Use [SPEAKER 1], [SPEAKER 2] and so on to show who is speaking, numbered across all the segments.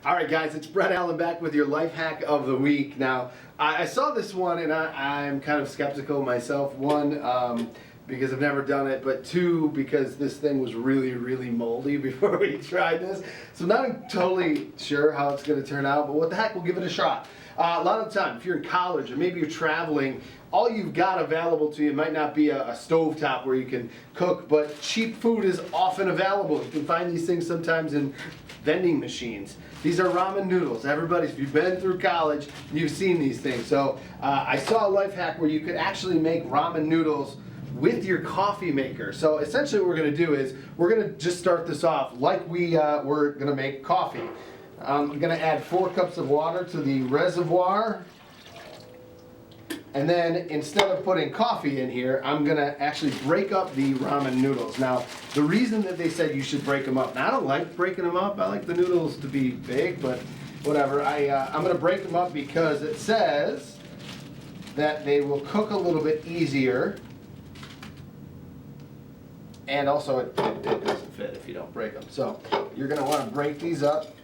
[SPEAKER 1] All right, guys, it's Brett Allen back with your life hack of the week. Now, I saw this one and I'm kind of skeptical myself. One, because I've never done it, but two, because this thing was really, really moldy before we tried this. So I'm not totally sure how it's going to turn out, but what the heck, we'll give it a shot. A lot of the time, if you're in college or maybe you're traveling, all you've got available to you might not be a stovetop where you can cook, but cheap food is often available. You can find these things sometimes in vending machines. These are ramen noodles. Everybody, if you've been through college, you've seen these things. So I saw a life hack where you could actually make ramen noodles with your coffee maker. So essentially what we're going to do is we're going to just start this off like we're going to make coffee. I'm going to add 4 cups of water to the reservoir. And then instead of putting coffee in here, I'm going to actually break up the ramen noodles. Now, the reason that they said you should break them up, now I don't like breaking them up. I like the noodles to be big, but whatever. I'm going to break them up because it says that they will cook a little bit easier. And also, it doesn't fit if you don't break them. So you're going to want to break these up,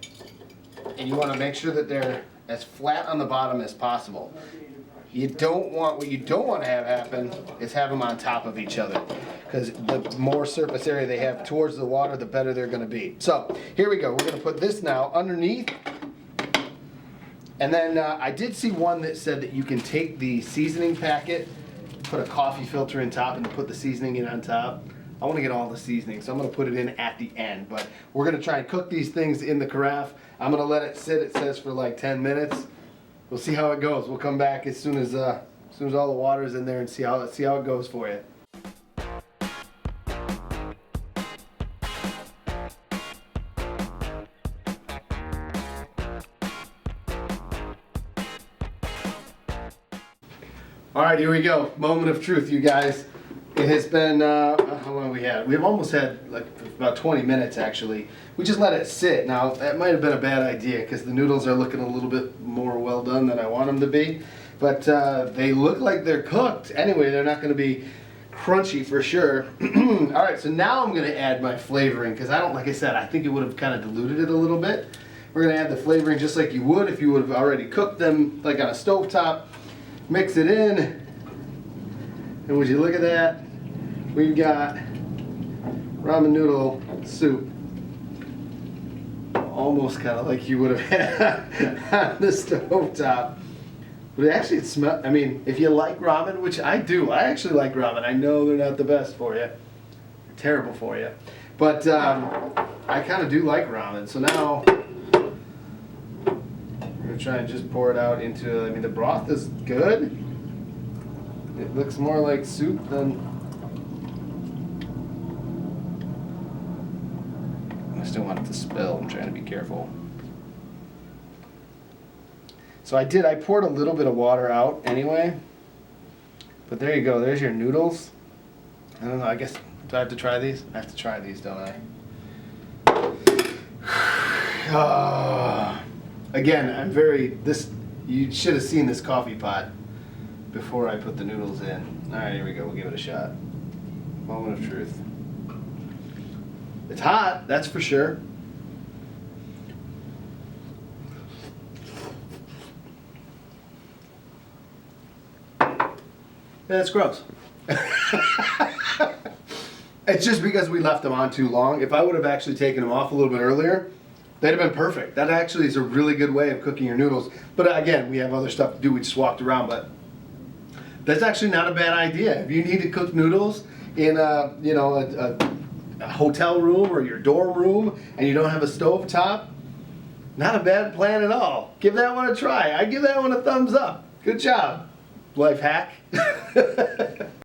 [SPEAKER 1] and you want to make sure that they're as flat on the bottom as possible. What you don't want to have happen is have them on top of each other, because the more surface area they have towards the water, the better they're going to be. So here we go. We're going to put this now underneath. And then I did see one that said that you can take the seasoning packet, put a coffee filter in top, and put the seasoning in on top. I want to get all the seasoning, so I'm going to put it in at the end. But we're going to try and cook these things in the carafe. I'm going to let it sit, it says, for like 10 minutes. We'll see how it goes. We'll come back as soon as all the water is in there and see how it goes for you. All right, here we go. Moment of truth, you guys. It has been, how long have we had? We've almost had like about 20 minutes actually. We just let it sit. Now, that might have been a bad idea because the noodles are looking a little bit more well done than I want them to be. But they look like they're cooked. Anyway, they're not going to be crunchy for sure. All right, so now I'm going to add my flavoring because like I said, I think it would have kind of diluted it a little bit. We're going to add the flavoring just like you would if you would have already cooked them like on a stovetop. Mix it in. And would you look at that? We've got ramen noodle soup. Almost kind of like you would have had on the stovetop. But actually it smells, I mean, if you like ramen, which I do, I actually like ramen. I know they're not the best for you. They're terrible for you. But I kind of do like ramen. So now we're going to try and just pour it out into, I mean, the broth is good. It looks more like soup than... I just don't want it to spill. I'm trying to be careful. So I poured a little bit of water out anyway. But there you go. There's your noodles. I don't know. I guess, do I have to try these? I have to try these, don't I? Again, you should have seen this coffee pot before I put the noodles in. All right, here we go. We'll give it a shot. Moment of truth. It's hot, that's for sure. That's gross. It's just because we left them on too long. If I would have actually taken them off a little bit earlier, they'd have been perfect. That actually is a really good way of cooking your noodles. But again, we have other stuff to do. We just walked around, but that's actually not a bad idea. If you need to cook noodles in a hotel room or your dorm room and you don't have a stove top, not a bad plan at all. Give that one a try. I give that one a thumbs up. Good job. Life hack.